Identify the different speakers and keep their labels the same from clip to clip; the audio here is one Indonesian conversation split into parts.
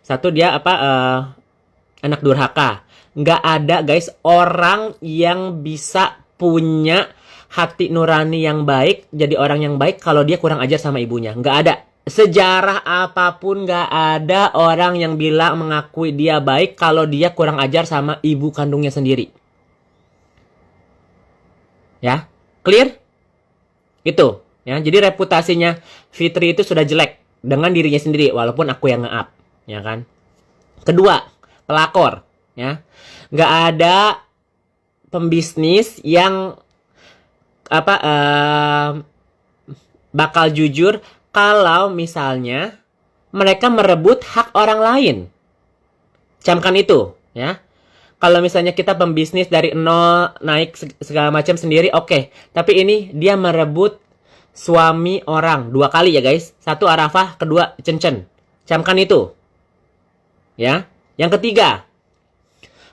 Speaker 1: Satu dia anak durhaka. Nggak ada guys orang yang bisa punya hati nurani yang baik, jadi orang yang baik kalau dia kurang ajar sama ibunya. Nggak ada. Sejarah apapun nggak ada orang yang bilang mengakui dia baik kalau dia kurang ajar sama ibu kandungnya sendiri. Ya, clear? Itu. Ya, jadi reputasinya Fitri itu sudah jelek dengan dirinya sendiri, walaupun aku yang nge-up, ya kan? Kedua, pelakor, ya. Nggak ada pembisnis yang bakal jujur kalau misalnya mereka merebut hak orang lain. Camkan itu, ya. Kalau misalnya kita pembisnis dari nol, naik segala macam sendiri, oke. Tapi ini dia merebut suami orang. 2 kali ya guys. 1 Arafah, kedua Cencen. Camkan itu. Ya. Yang ketiga,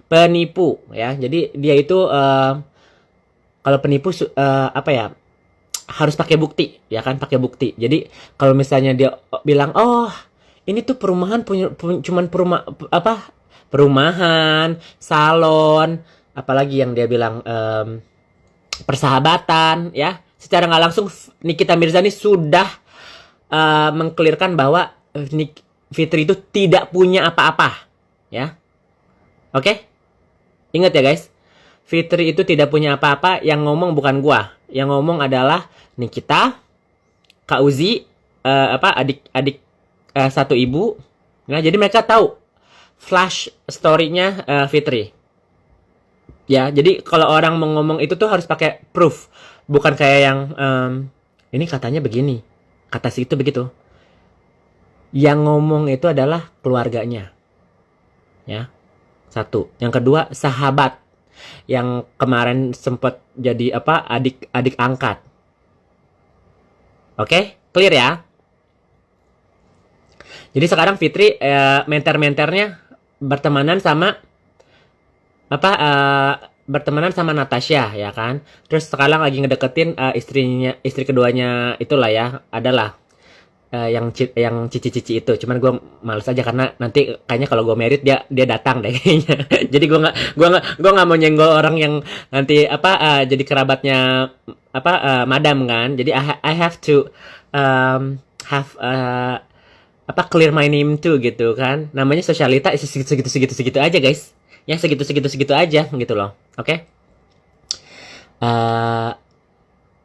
Speaker 1: penipu. Ya. Jadi dia itu, kalau penipu, harus pakai bukti. Ya kan, pakai bukti. Jadi kalau misalnya dia bilang, oh ini tuh perumahan cuman perumahan, salon, apalagi yang dia bilang persahabatan, ya. Secara nggak langsung Nikita Mirzani sudah mengklirkan bahwa Fitri itu tidak punya apa-apa, ya. Oke? Ingat ya guys, Fitri itu tidak punya apa-apa. Yang ngomong bukan gua, yang ngomong adalah Nikita, Kak Uzi, adik satu ibu. Nah, jadi mereka tahu flash story-nya Fitri. Ya, jadi kalau orang mau ngomong itu tuh harus pakai proof. Bukan kayak yang ini katanya begini, kata si itu begitu. Yang ngomong itu adalah keluarganya. Ya. Satu. Yang kedua, sahabat yang kemarin sempat jadi adik angkat. Oke? Clear ya? Jadi sekarang Fitri mentor-mentornya bertemanan sama Natasha, ya kan. Terus sekarang lagi ngedeketin istri keduanya itulah ya, adalah yang cici-cici itu. Cuman gue males aja karena nanti kayaknya kalau gue married dia datang deh kayaknya. Jadi gue nggak mau nyenggol orang yang nanti jadi kerabatnya madam kan. Jadi I have to have clear my name too gitu kan. Namanya sosialita segitu aja guys. Ya segitu aja gitu loh. Oke?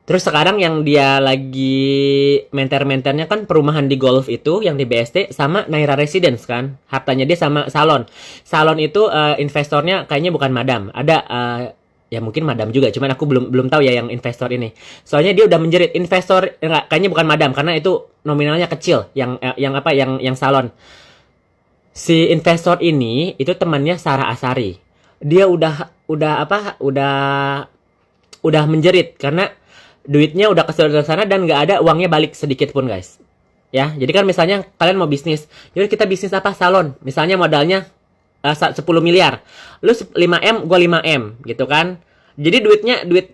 Speaker 1: Terus sekarang yang dia lagi mentor-mentornya kan perumahan di Golf itu yang di BSD sama Naira Residence kan. Hartanya dia sama salon. Salon itu investornya kayaknya bukan madam. Ada ya mungkin madam juga, cuman aku belum tahu ya yang investor ini. Soalnya dia udah menjerit investor, enggak, kayaknya bukan madam karena itu nominalnya kecil yang salon. Si investor ini itu temannya Sarah Asari. Dia udah menjerit karena duitnya udah ke sana dan nggak ada uangnya balik sedikit pun guys. Ya, jadi kan misalnya kalian mau bisnis, yaudah kita bisnis salon. Misalnya modalnya 10 miliar. Lu 5M, gua 5M gitu kan. Jadi duit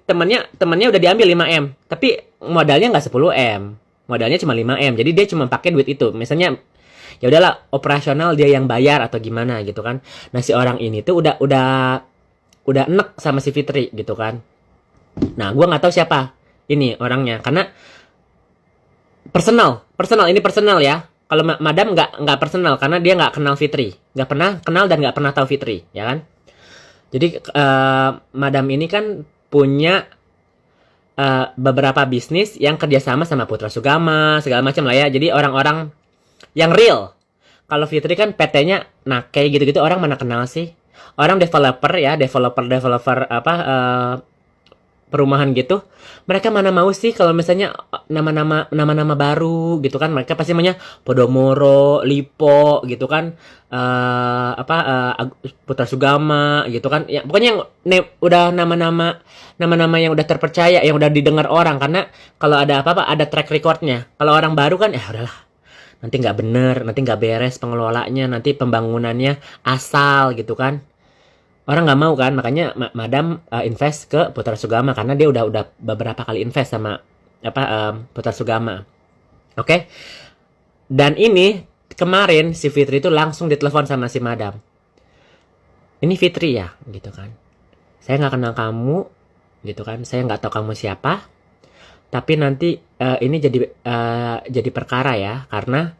Speaker 1: temannya udah diambil 5M, tapi modalnya nggak 10M. Modalnya cuma 5M. Jadi dia cuma pakai duit itu. Misalnya ya udahlah operasional dia yang bayar atau gimana gitu kan. Nah, si orang ini tuh udah enek sama si Fitri gitu kan. Nah, gua nggak tahu siapa ini orangnya karena personal ini personal ya. Kalau madam nggak personal karena dia nggak kenal Fitri, nggak pernah kenal dan nggak pernah tahu Fitri, ya kan. Jadi madam ini kan punya beberapa bisnis yang kerjasama sama Putra Sugama segala macam lah ya. Jadi orang-orang yang real. Kalau Fitri kan PT-nya kayak gitu-gitu orang mana kenal sih. Orang developer ya, developer perumahan gitu, mereka mana mau sih kalau misalnya nama-nama baru gitu kan. Mereka pasti namanya Podomoro, Lipo gitu kan, Putra Sugama gitu kan. Ya pokoknya yang udah nama-nama yang udah terpercaya, yang udah didengar orang, karena kalau ada apa-apa ada track recordnya. Kalau orang baru kan ya udahlah, nanti nggak bener, nanti nggak beres pengelolanya, nanti pembangunannya asal gitu kan. Orang nggak mau kan, makanya madam invest ke Putra Sugama karena dia udah beberapa kali invest sama Putra Sugama. Oke? Dan ini kemarin si Fitri itu langsung ditelepon sama si madam. Ini Fitri ya, gitu kan. Saya nggak kenal kamu, gitu kan. Saya nggak tahu kamu siapa. Tapi nanti ini jadi perkara ya, karena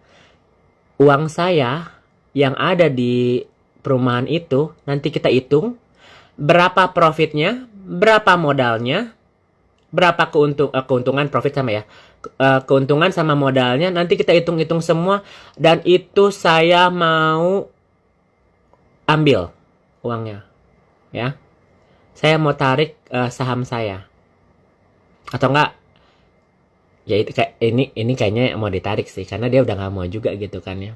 Speaker 1: uang saya yang ada di perumahan itu nanti kita hitung berapa profitnya, berapa modalnya, berapa keuntungan profit sama ya. Keuntungan sama modalnya nanti kita hitung-hitung semua dan itu saya mau ambil uangnya. Ya. Saya mau tarik saham saya. Atau enggak ya itu kayak ini kayaknya mau ditarik sih karena dia udah nggak mau juga gitu kan ya.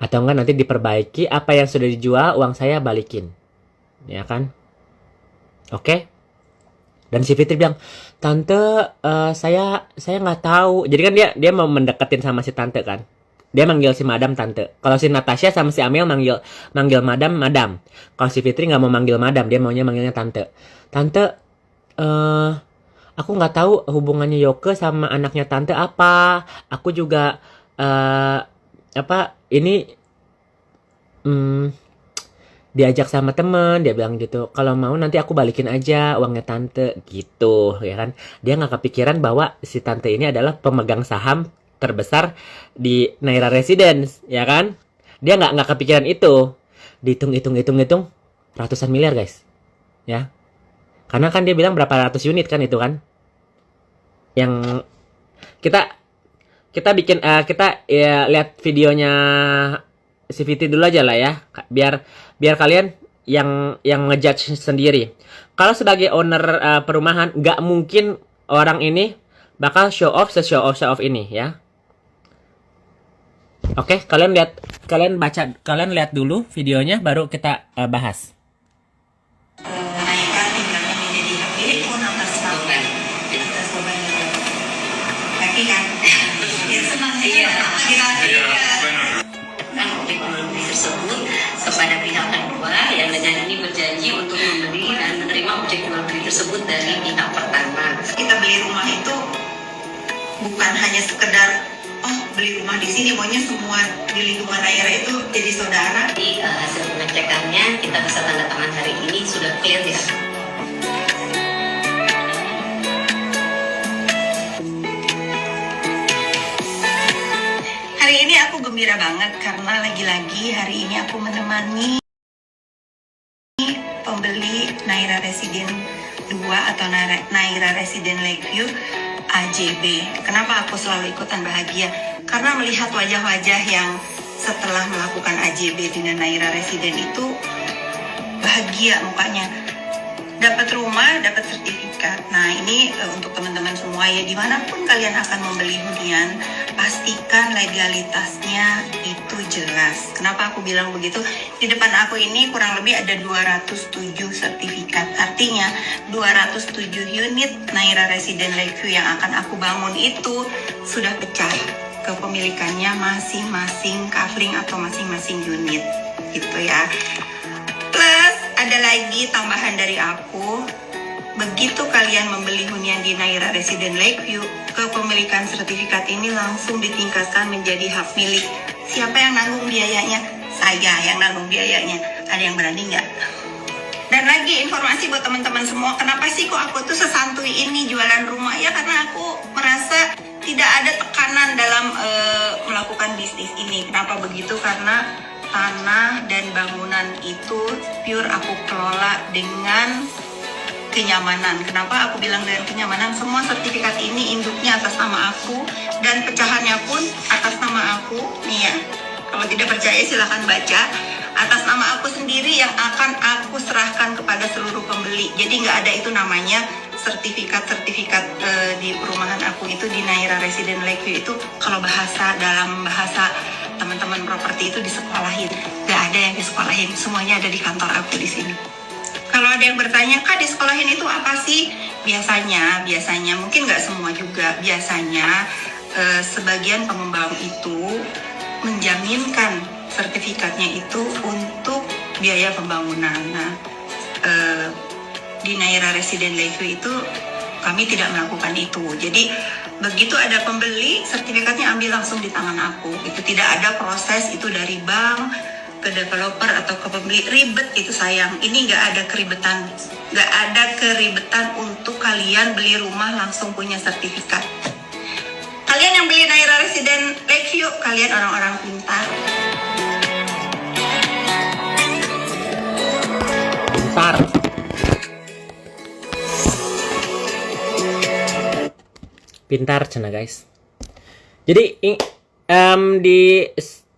Speaker 1: Atau enggak nanti diperbaiki apa yang sudah dijual uang saya balikin. Ya kan? Oke? Dan si Fitri bilang, "Tante, saya nggak tahu." Jadi kan dia mau mendeketin sama si tante kan. Dia manggil si madam tante. Kalau si Natasha sama si Amel manggil madam. Kalau si Fitri nggak mau manggil madam, dia maunya manggilnya tante. "Tante, aku nggak tahu hubungannya Yoke sama anaknya tante apa. Aku juga ini diajak sama temen, dia bilang gitu. Kalau mau nanti aku balikin aja uangnya tante gitu, ya kan? Dia nggak kepikiran bahwa si tante ini adalah pemegang saham terbesar di Naira Residence, ya kan? Dia nggak kepikiran itu. Dihitung ratusan miliar guys, ya. Karena kan dia bilang berapa ratus unit kan itu kan? Yang kita bikin kita ya lihat videonya si Fitri dulu aja lah ya, biar kalian yang ngejudge sendiri. Kalau sebagai owner perumahan nggak mungkin orang ini bakal show off ini ya. Oke, kalian lihat dulu videonya baru kita bahas.
Speaker 2: Kepada pihak kedua yang dengan ini berjanji untuk membeli dan menerima objek jual beli tersebut dari pihak pertama.
Speaker 3: Kita beli rumah itu bukan hanya sekedar beli rumah di sini, maunya semua di lingkungan Naira itu jadi saudara.
Speaker 2: Jadi hasil pengecekannya kita bisa tanda tangan hari ini sudah clear ya.
Speaker 3: Hari ini aku gembira banget karena lagi-lagi hari ini aku menemani pembeli Naira Resident 2 atau Naira Resident Lakeview AJB. Kenapa aku selalu ikutan bahagia? Karena melihat wajah-wajah yang setelah melakukan AJB dengan Naira Resident itu bahagia mukanya. Dapat rumah, dapat sertifikat. Nah ini untuk teman-teman semua ya, dimanapun kalian akan membeli hunian, pastikan legalitasnya itu jelas. Kenapa aku bilang begitu? Di depan aku ini kurang lebih ada 207 sertifikat. Artinya 207 unit Naira Resident Lakeview yang akan aku bangun itu sudah pecah kepemilikannya masing-masing kafling atau masing-masing unit gitu ya. Plus ada lagi tambahan dari aku, begitu kalian membeli hunian di Naira Resident Lakeview, kepemilikan sertifikat ini langsung ditingkatkan menjadi hak milik. Siapa yang nanggung biayanya? Saya yang nanggung biayanya. Ada yang berani nggak? Dan lagi informasi buat teman-teman semua, kenapa sih kok aku tuh sesantuy ini jualan rumah? Ya karena aku merasa tidak ada tekanan dalam melakukan bisnis ini. Kenapa begitu? Karena tanah dan bangunan itu pure aku kelola dengan kenyamanan. Kenapa aku bilang dengan kenyamanan? Semua sertifikat ini induknya atas nama aku dan pecahannya pun atas nama aku. Nih ya, kalau tidak percaya silahkan baca. Atas nama aku sendiri yang akan aku serahkan kepada seluruh pembeli. Jadi nggak ada itu namanya sertifikat di perumahan aku itu di Naira Resident Lakeview itu kalau dalam bahasa teman-teman properti itu disekolahin. Gak ada yang disekolahin, semuanya ada di kantor aku di sini. Kalau ada yang bertanya, Kak disekolahin itu apa sih? Biasanya mungkin nggak semua juga. Biasanya sebagian pengembang itu menjaminkan sertifikatnya itu untuk biaya pembangunan. Nah, di Naira Resident Lakeview itu kami tidak melakukan itu. Jadi Begitu ada pembeli, sertifikatnya ambil langsung di tangan aku. Itu tidak ada proses itu dari bank ke developer atau ke pembeli, ribet itu sayang. Ini nggak ada keribetan, untuk kalian beli rumah langsung punya sertifikat. Kalian yang beli Naira Resident Lakeview, kalian orang-orang pintar.
Speaker 1: Pintar. Pintar cina guys. Jadi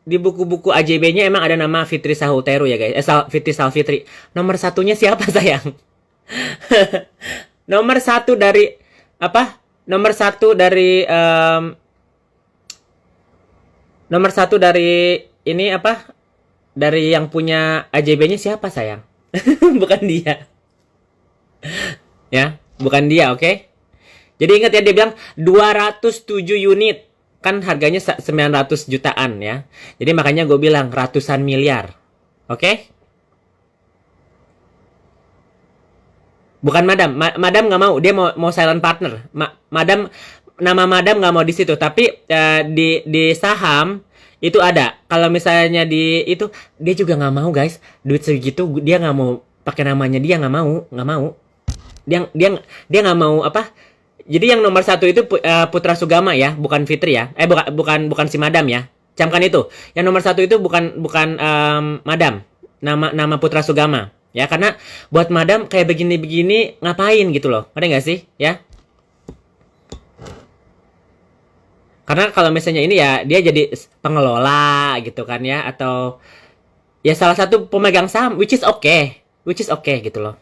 Speaker 1: di buku-buku AJB-nya emang ada nama Fitri Sahuteru ya guys. Fitri Salfitri. Nomor satunya siapa sayang? Nomor satu dari apa? Nomor satu dari ini apa? Dari yang punya AJB-nya siapa sayang? Bukan dia. Ya, bukan dia, oke? Jadi ingat ya, dia bilang 207 unit. Kan harganya 900 jutaan ya. Jadi makanya gue bilang ratusan miliar. Oke? Bukan madam. Madam nggak mau. Dia mau silent partner. Madam, nama madam nggak mau di situ. Tapi di saham itu ada. Kalau misalnya di itu, dia juga nggak mau guys. Duit segitu dia nggak mau pakai namanya, dia nggak mau. Dia nggak mau apa? Jadi yang nomor satu itu Putra Sugama ya, bukan Fitri ya. Bukan si Madam ya. Camkan itu. Yang nomor satu itu bukan Madam. Nama Putra Sugama. Ya, karena buat Madam kayak begini-begini ngapain gitu loh. Ngerti nggak sih? Ya. Karena kalau misalnya ini ya dia jadi pengelola gitu kan ya, atau ya salah satu pemegang saham, which is okay gitu loh.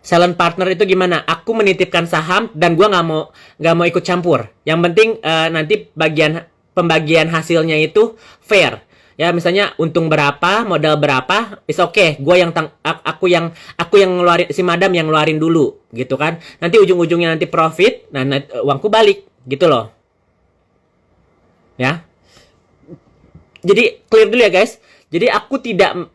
Speaker 1: Silent partner itu gimana? Aku menitipkan saham dan gua nggak mau ikut campur. Yang penting nanti pembagian hasilnya itu fair. Ya misalnya untung berapa, modal berapa, is okay. Aku yang ngeluarin, si Madam yang ngeluarin dulu, gitu kan? Nanti ujung-ujungnya nanti profit, nah uangku balik, gitu loh. Ya. Jadi clear dulu ya guys. Jadi aku tidak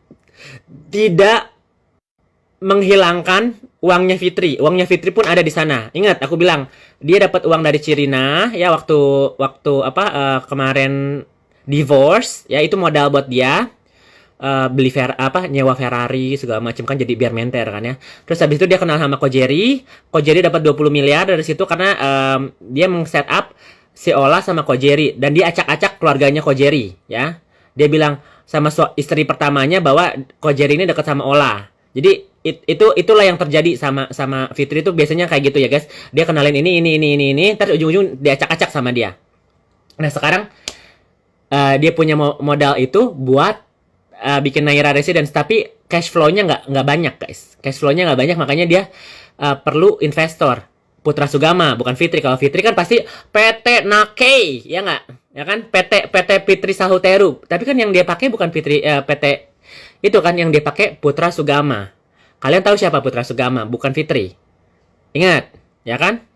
Speaker 1: menghilangkan uangnya Fitri. Uangnya Fitri pun ada di sana. Ingat, aku bilang dia dapat uang dari Cirina ya waktu kemarin divorce ya, itu modal buat dia beli nyewa Ferrari segala macam kan, jadi biar menter kan ya. Terus habis itu dia kenal sama Kojeri dapat 20 miliar dari situ karena dia meng-set up si Ola sama Kojeri dan dia acak-acak keluarganya Kojeri ya. Dia bilang sama istri pertamanya bahwa Kojeri ini dekat sama Ola. Jadi itulah yang terjadi sama Fitri itu biasanya kayak gitu ya guys. Dia kenalin ini, terus ujung-ujung dia acak-acak sama dia. Nah sekarang dia punya modal itu buat bikin Naira Residence, tapi cash flow-nya nggak banyak guys. Cash flow-nya nggak banyak, makanya dia perlu investor. Putra Sugama, bukan Fitri. Kalau Fitri kan pasti PT Nakei, ya nggak? Ya kan? PT Fitri Sahuteru. Tapi kan yang dia pakai bukan Fitri PT itu kan, yang dia pakai Putra Sugama. Kalian tahu siapa Putra Sugama? Bukan Fitri. Ingat, ya kan?